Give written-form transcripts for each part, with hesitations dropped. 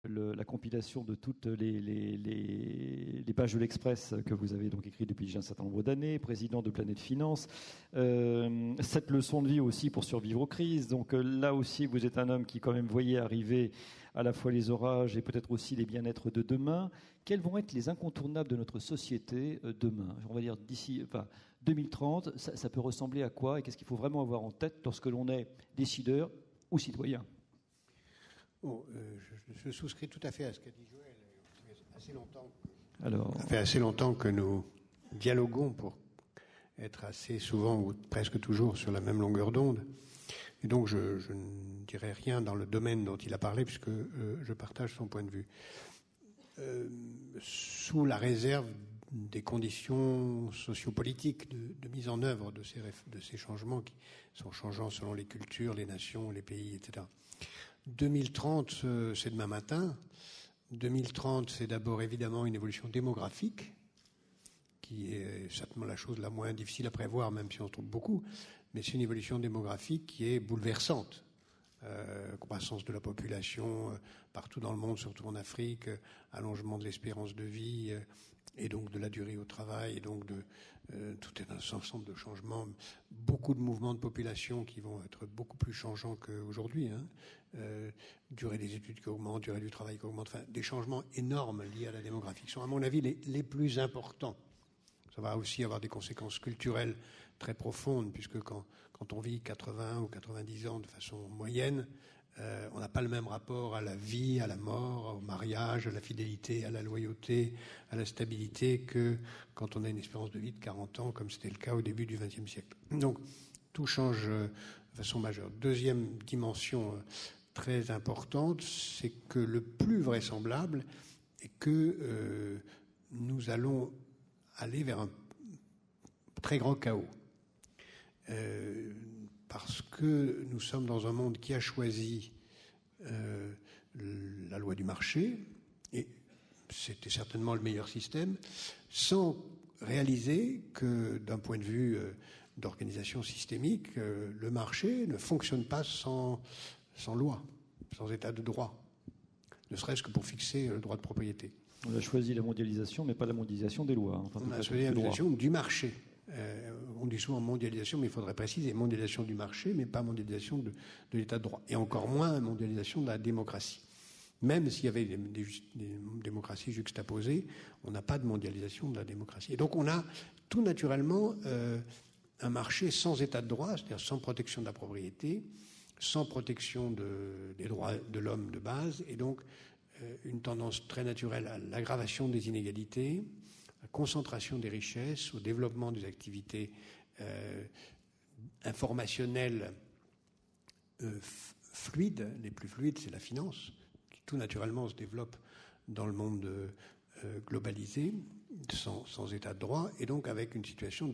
la compilation de toutes les pages de l'Express que vous avez donc écrites depuis déjà un certain nombre d'années, président de Planète Finance. 7 leçons de vie aussi pour survivre aux crises. Donc là aussi, vous êtes un homme qui quand même voyait arriver à la fois les orages et peut-être aussi les bien-être de demain. Quels vont être les incontournables de notre société demain? On va dire d'ici 2030, ça peut ressembler à quoi? Et qu'est-ce qu'il faut vraiment avoir en tête lorsque l'on est décideur ou citoyen? Je souscris tout à fait à ce qu'a dit Joël. Ça fait assez longtemps que nous dialoguons pour être assez souvent ou presque toujours sur la même longueur d'onde. Et donc, je ne dirai rien dans le domaine dont il a parlé, puisque je partage son point de vue. Sous la réserve des conditions sociopolitiques de mise en œuvre de ces changements qui sont changeants selon les cultures, les nations, les pays, etc. 2030, c'est demain matin. 2030, c'est d'abord évidemment une évolution démographique, qui est certainement la chose la moins difficile à prévoir, même si on se trompe beaucoup, mais c'est une évolution démographique qui est bouleversante. Croissance de la population partout dans le monde, surtout en Afrique, allongement de l'espérance de vie et donc de la durée au travail, et donc tout un ensemble de changements, beaucoup de mouvements de population qui vont être beaucoup plus changeants qu'aujourd'hui, durée des études qui augmente, durée du travail qui augmente, enfin des changements énormes liés à la démographie, qui sont à mon avis les plus importants. Ça va aussi avoir des conséquences culturelles très profondes, puisque quand on vit 80 ou 90 ans de façon moyenne, on n'a pas le même rapport à la vie, à la mort, au mariage, à la fidélité, à la loyauté, à la stabilité que quand on a une espérance de vie de 40 ans, comme c'était le cas au début du XXe siècle. Donc, tout change de façon majeure. Deuxième dimension très importante, c'est que le plus vraisemblable est que nous allons aller vers un très grand chaos. Parce que nous sommes dans un monde qui a choisi la loi du marché, et c'était certainement le meilleur système, sans réaliser que d'un point de vue d'organisation systémique, le marché ne fonctionne pas sans loi, sans état de droit, ne serait-ce que pour fixer le droit de propriété. On a choisi la mondialisation, mais pas la mondialisation des lois. Enfin, on a choisi la mondialisation du marché. On dit souvent mondialisation, mais il faudrait préciser mondialisation du marché, mais pas mondialisation de l'état de droit. Et encore moins mondialisation de la démocratie. Même s'il y avait des démocraties juxtaposées, on n'a pas de mondialisation de la démocratie. Et donc on a tout naturellement un marché sans état de droit, c'est-à-dire sans protection de la propriété, sans protection des droits de l'homme de base, et donc une tendance très naturelle à l'aggravation des inégalités, à la concentration des richesses, au développement des activités informationnelles fluides. Les plus fluides, c'est la finance, qui tout naturellement se développe dans le monde globalisé, sans état de droit, et donc avec une situation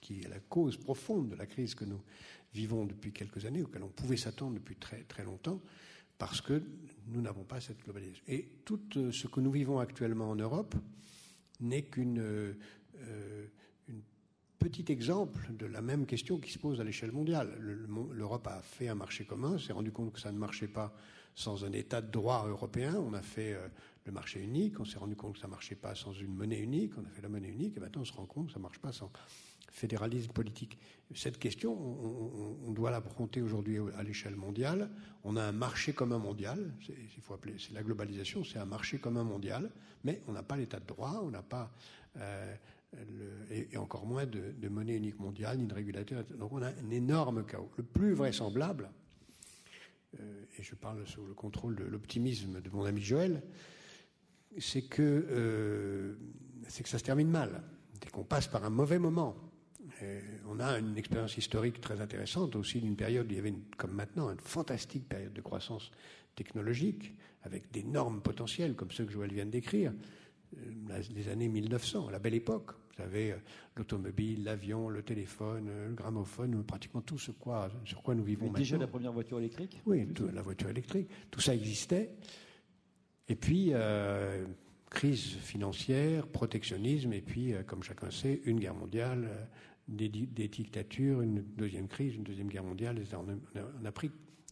qui est la cause profonde de la crise que nous vivons depuis quelques années, auquel on pouvait s'attendre depuis très, très longtemps, parce que nous n'avons pas cette globalisation. Et tout ce que nous vivons actuellement en Europe n'est qu'une petit exemple de la même question qui se pose à l'échelle mondiale. L'Europe a fait un marché commun, s'est rendu compte que ça ne marchait pas sans un état de droit européen. On a fait le marché unique, on s'est rendu compte que ça ne marchait pas sans une monnaie unique, on a fait la monnaie unique, et maintenant on se rend compte que ça ne marche pas sans fédéralisme politique. Cette question, on doit l'affronter aujourd'hui à l'échelle mondiale. On a un marché commun mondial, c'est la globalisation, c'est un marché commun mondial, mais on n'a pas l'état de droit, on n'a pas et encore moins de monnaie unique mondiale, ni de régulateur. Donc on a un énorme chaos. Le plus vraisemblable, et je parle sous le contrôle de l'optimisme de mon ami Joël, c'est que ça se termine mal, c'est qu'on passe par un mauvais moment. On a une expérience historique très intéressante aussi d'une période où il y avait, comme maintenant, une fantastique période de croissance technologique avec d'énormes potentiels comme ceux que Joël vient de décrire, les années 1900, la belle époque. Vous avez l'automobile, l'avion, le téléphone, le gramophone, pratiquement tout sur quoi nous vivons maintenant. Déjà la première voiture électrique? Oui, la voiture électrique. Tout ça existait. Et puis, crise financière, protectionnisme, et puis, comme chacun sait, une guerre mondiale, des dictatures, une deuxième crise, une deuxième guerre mondiale, on a pris.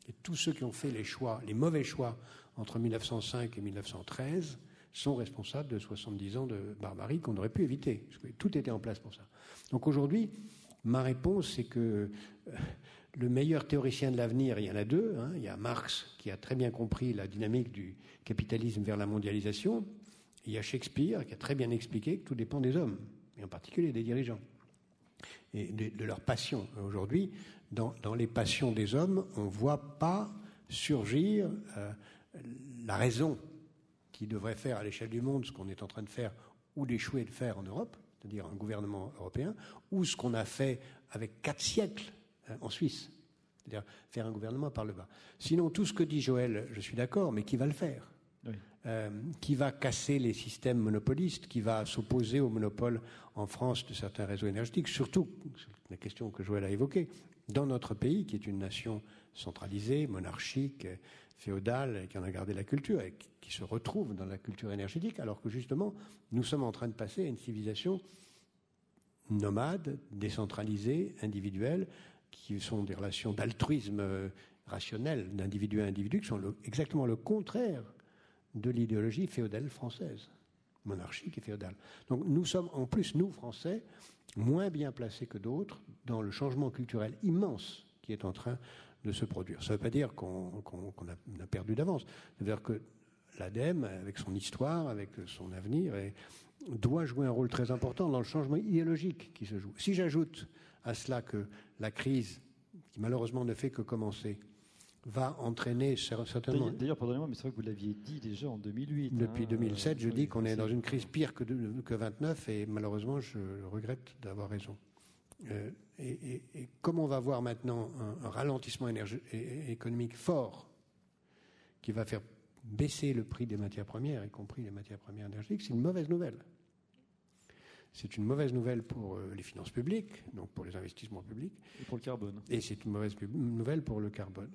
Et tous ceux qui ont fait les mauvais choix entre 1905 et 1913 sont responsables de 70 ans de barbarie qu'on aurait pu éviter, parce que tout était en place pour ça. Donc aujourd'hui, ma réponse, c'est que le meilleur théoricien de l'avenir, il y en a deux. Il y a Marx, qui a très bien compris la dynamique du capitalisme vers la mondialisation. Il y a Shakespeare, qui a très bien expliqué que tout dépend des hommes, et en particulier des dirigeants, et de leur passion. Aujourd'hui, dans les passions des hommes, on ne voit pas surgir la raison qui devrait faire à l'échelle du monde ce qu'on est en train de faire ou d'échouer de faire en Europe, c'est-à-dire un gouvernement européen, ou ce qu'on a fait avec 4 siècles en Suisse, c'est-à-dire faire un gouvernement par le bas. Sinon, tout ce que dit Joël, je suis d'accord, mais qui va le faire ? Oui. Qui va casser les systèmes monopolistes, qui va s'opposer au monopole en France de certains réseaux énergétiques, surtout la question que Joël a évoquée, dans notre pays, qui est une nation centralisée, monarchique, féodale, qui en a gardé la culture et qui se retrouve dans la culture énergétique, alors que justement, nous sommes en train de passer à une civilisation nomade, décentralisée, individuelle, qui sont des relations d'altruisme rationnel d'individu à individu, qui sont exactement le contraire de l'idéologie féodale française, monarchique et féodale. Donc nous sommes, en plus, nous, Français, moins bien placés que d'autres dans le changement culturel immense qui est en train de se produire. Ça ne veut pas dire qu'on a perdu d'avance. Ça veut dire que l'ADEME, avec son histoire, avec son avenir, doit jouer un rôle très important dans le changement idéologique qui se joue. Si j'ajoute à cela que la crise, qui malheureusement ne fait que commencer, va entraîner certainement... D'ailleurs, pardonnez-moi, mais c'est vrai que vous l'aviez dit déjà en 2008. Depuis 2007, je dis qu'on est dans une crise pire que 29, et malheureusement, je regrette d'avoir raison. Et comme on va voir maintenant un ralentissement économique fort qui va faire baisser le prix des matières premières, y compris les matières premières énergétiques, c'est une mauvaise nouvelle. C'est une mauvaise nouvelle pour les finances publiques, donc pour les investissements publics. Et pour le carbone. Et c'est une mauvaise nouvelle pour le carbone.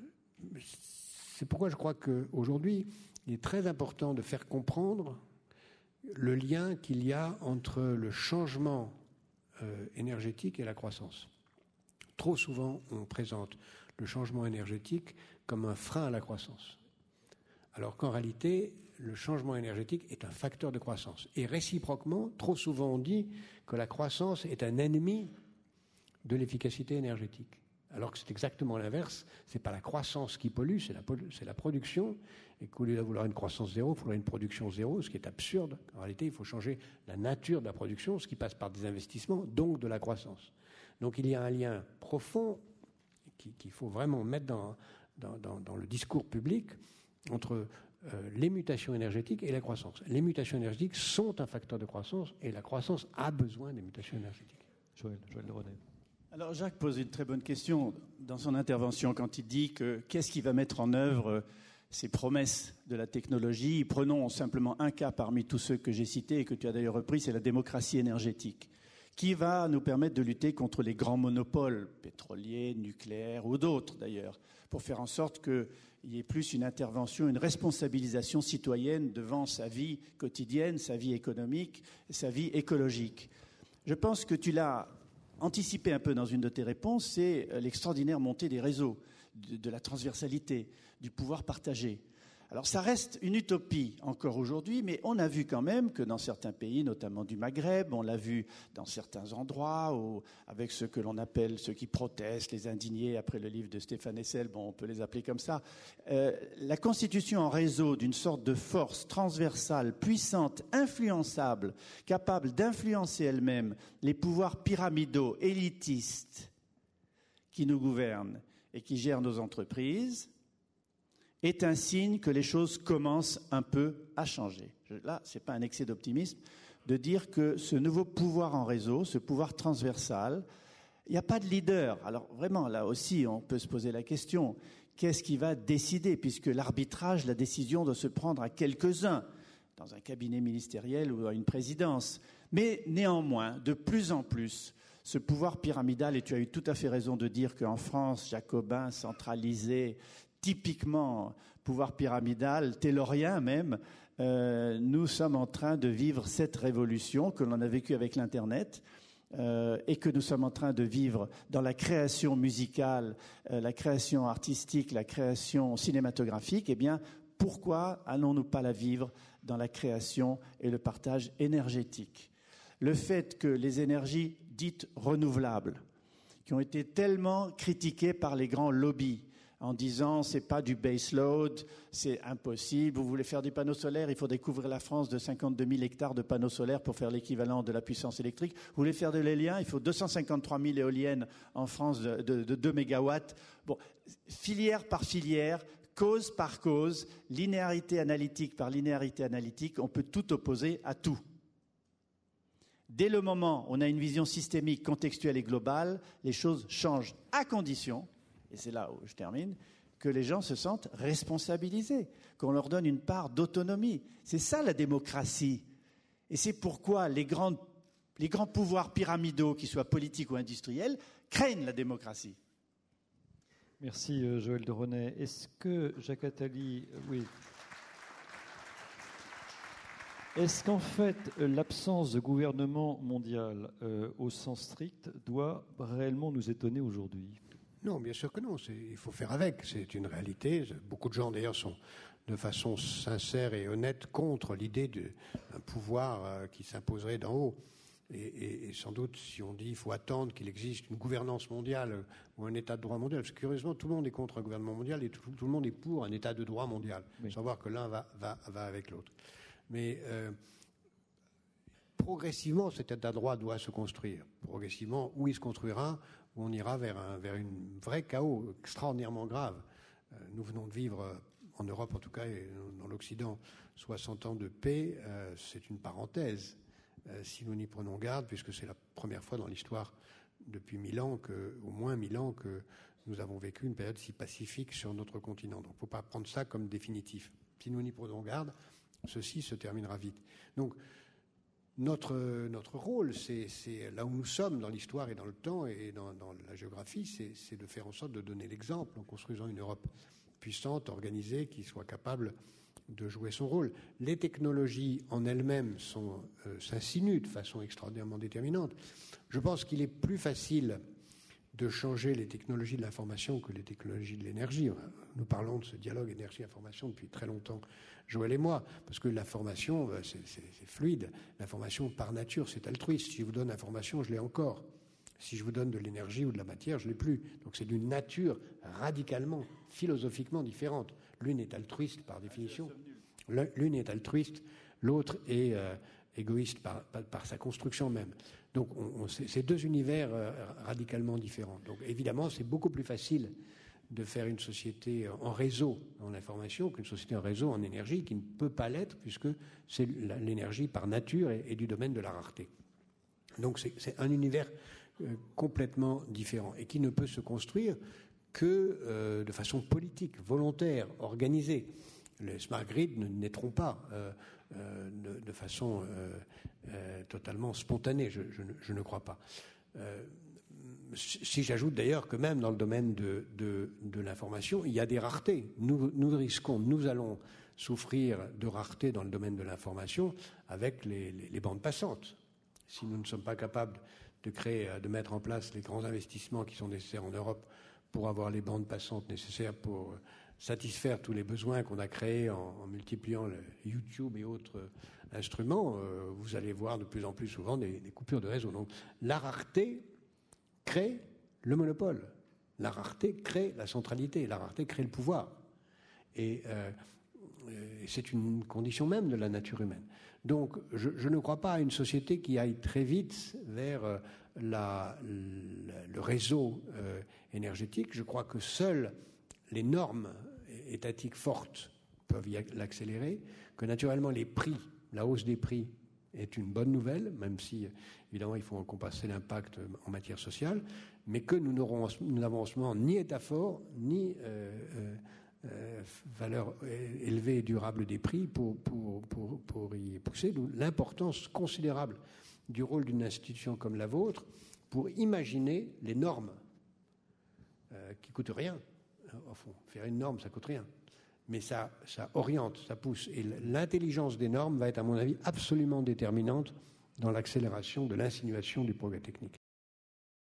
C'est pourquoi je crois qu'aujourd'hui, il est très important de faire comprendre le lien qu'il y a entre le changement énergétique et la croissance. Trop souvent, on présente le changement énergétique comme un frein à la croissance. Alors qu'en réalité, le changement énergétique est un facteur de croissance. Et réciproquement, trop souvent on dit que la croissance est un ennemi de l'efficacité énergétique. Alors que c'est exactement l'inverse. Ce n'est pas la croissance qui pollue, c'est la production. Et qu'au lieu de vouloir une croissance zéro, il faudrait une production zéro, ce qui est absurde. En réalité, il faut changer la nature de la production, ce qui passe par des investissements, donc de la croissance. Donc il y a un lien profond qu'il faut vraiment mettre dans le discours public entre les mutations énergétiques et la croissance. Les mutations énergétiques sont un facteur de croissance et la croissance a besoin des mutations énergétiques. Joël Leronet. Alors Jacques pose une très bonne question dans son intervention quand il dit que qu'est-ce qui va mettre en œuvre ces promesses de la technologie. Prenons simplement un cas parmi tous ceux que j'ai cités et que tu as d'ailleurs repris, c'est la démocratie énergétique, qui va nous permettre de lutter contre les grands monopoles pétroliers, nucléaires ou d'autres d'ailleurs, pour faire en sorte qu'il y ait plus une intervention, une responsabilisation citoyenne devant sa vie quotidienne, sa vie économique, sa vie écologique. Je pense que tu l'as anticipé un peu dans une de tes réponses, c'est l'extraordinaire montée des réseaux, de la transversalité, du pouvoir partagé. Alors ça reste une utopie encore aujourd'hui, mais on a vu quand même que dans certains pays, notamment du Maghreb, on l'a vu dans certains endroits, avec ceux que l'on appelle, ceux qui protestent, les indignés, après le livre de Stéphane Hessel, on peut les appeler comme ça, la constitution en réseau d'une sorte de force transversale, puissante, influençable, capable d'influencer elle-même les pouvoirs pyramidaux, élitistes, qui nous gouvernent et qui gèrent nos entreprises, est un signe que les choses commencent un peu à changer. Là, ce n'est pas un excès d'optimisme de dire que ce nouveau pouvoir en réseau, ce pouvoir transversal, il n'y a pas de leader. Alors vraiment, là aussi, on peut se poser la question, qu'est-ce qui va décider? Puisque l'arbitrage, la décision doit se prendre à quelques-uns, dans un cabinet ministériel ou à une présidence. Mais néanmoins, de plus en plus, ce pouvoir pyramidal, et tu as eu tout à fait raison de dire qu'en France, jacobin, centralisé, typiquement pouvoir pyramidal, taylorien même, nous sommes en train de vivre cette révolution que l'on a vécue avec l'Internet et que nous sommes en train de vivre dans la création musicale, la création artistique, la création cinématographique. Eh bien, pourquoi allons-nous pas la vivre dans la création et le partage énergétique? Le fait que les énergies dites renouvelables, qui ont été tellement critiquées par les grands lobbies, en disant c'est pas du base load, c'est impossible, vous voulez faire des panneaux solaires, il faut découvrir la France de 52 000 hectares de panneaux solaires pour faire l'équivalent de la puissance électrique. Vous voulez faire de l'éolien, il faut 253 000 éoliennes en France de 2 mégawatts. Bon, filière par filière, cause par cause, linéarité analytique par linéarité analytique, on peut tout opposer à tout. Dès le moment où on a une vision systémique, contextuelle et globale, les choses changent à condition, et c'est là où je termine, que les gens se sentent responsabilisés, qu'on leur donne une part d'autonomie. C'est ça la démocratie. Et c'est pourquoi les grands pouvoirs pyramidaux, qu'ils soient politiques ou industriels, craignent la démocratie. Merci Joël de René. Est-ce que Jacques Attali, oui. Est-ce qu'en fait l'absence de gouvernement mondial au sens strict doit réellement nous étonner aujourd'hui ? Non, bien sûr que non. Il faut faire avec. C'est une réalité. Beaucoup de gens, d'ailleurs, sont de façon sincère et honnête contre l'idée d'un pouvoir qui s'imposerait d'en haut. Et sans doute, si on dit qu'il faut attendre qu'il existe une gouvernance mondiale ou un état de droit mondial, parce que curieusement, tout le monde est contre un gouvernement mondial et tout le monde est pour un état de droit mondial, oui. Sans voir que l'un va avec l'autre. Mais progressivement, cet état de droit doit se construire. Progressivement, où il se construira, où on ira vers un vrai chaos extraordinairement grave. Nous venons de vivre, en Europe en tout cas, et dans l'Occident, 60 ans de paix. C'est une parenthèse, si nous n'y prenons garde, puisque c'est la première fois dans l'histoire, depuis au moins 1000 ans, que nous avons vécu une période si pacifique sur notre continent. Donc il ne faut pas prendre ça comme définitif. Si nous n'y prenons garde, ceci se terminera vite. Donc, notre rôle, c'est là où nous sommes dans l'histoire et dans le temps et dans la géographie, c'est de faire en sorte de donner l'exemple en construisant une Europe puissante, organisée, qui soit capable de jouer son rôle. Les technologies en elles-mêmes s'insinuent de façon extraordinairement déterminante. Je pense qu'il est plus facile de changer les technologies de l'information que les technologies de l'énergie. Nous parlons de ce dialogue énergie-information depuis très longtemps, Joël et moi, parce que l'information, c'est fluide. L'information, par nature, c'est altruiste. Si je vous donne l'information, je l'ai encore. Si je vous donne de l'énergie ou de la matière, je ne l'ai plus. Donc c'est d'une nature radicalement, philosophiquement différente. L'une est altruiste par définition. L'une est altruiste, l'autre est égoïste par sa construction même. Donc c'est deux univers radicalement différents. Donc évidemment, c'est beaucoup plus facile de faire une société en réseau en information qu'une société en réseau en énergie qui ne peut pas l'être puisque c'est l'énergie par nature et du domaine de la rareté. Donc c'est un univers complètement différent et qui ne peut se construire que de façon politique, volontaire, organisée. Les smart grids ne naîtront pas de façon totalement spontanée, je ne crois pas. Si j'ajoute d'ailleurs que même dans le domaine de l'information, il y a des raretés. Nous allons souffrir de raretés dans le domaine de l'information avec les bandes passantes. Si nous ne sommes pas capables de mettre en place les grands investissements qui sont nécessaires en Europe pour avoir les bandes passantes nécessaires pour satisfaire tous les besoins qu'on a créés en multipliant le YouTube et autres instruments, vous allez voir de plus en plus souvent des coupures de réseau. Donc la rareté crée le monopole. La rareté crée la centralité. La rareté crée le pouvoir. Et c'est une condition même de la nature humaine. Donc je ne crois pas à une société qui aille très vite vers le réseau énergétique. Je crois que seules les normes étatiques fortes peuvent l'accélérer, que naturellement les prix, la hausse des prix est une bonne nouvelle, même si évidemment il faut en compenser l'impact en matière sociale, mais que nous n'avons en ce moment ni état fort, ni valeur élevée et durable des prix pour y pousser. L'importance considérable du rôle d'une institution comme la vôtre pour imaginer les normes qui ne coûtent rien. Au fond, faire une norme, ça ne coûte rien. Mais ça oriente, ça pousse. Et l'intelligence des normes va être, à mon avis, absolument déterminante dans l'accélération de l'insinuation du progrès technique.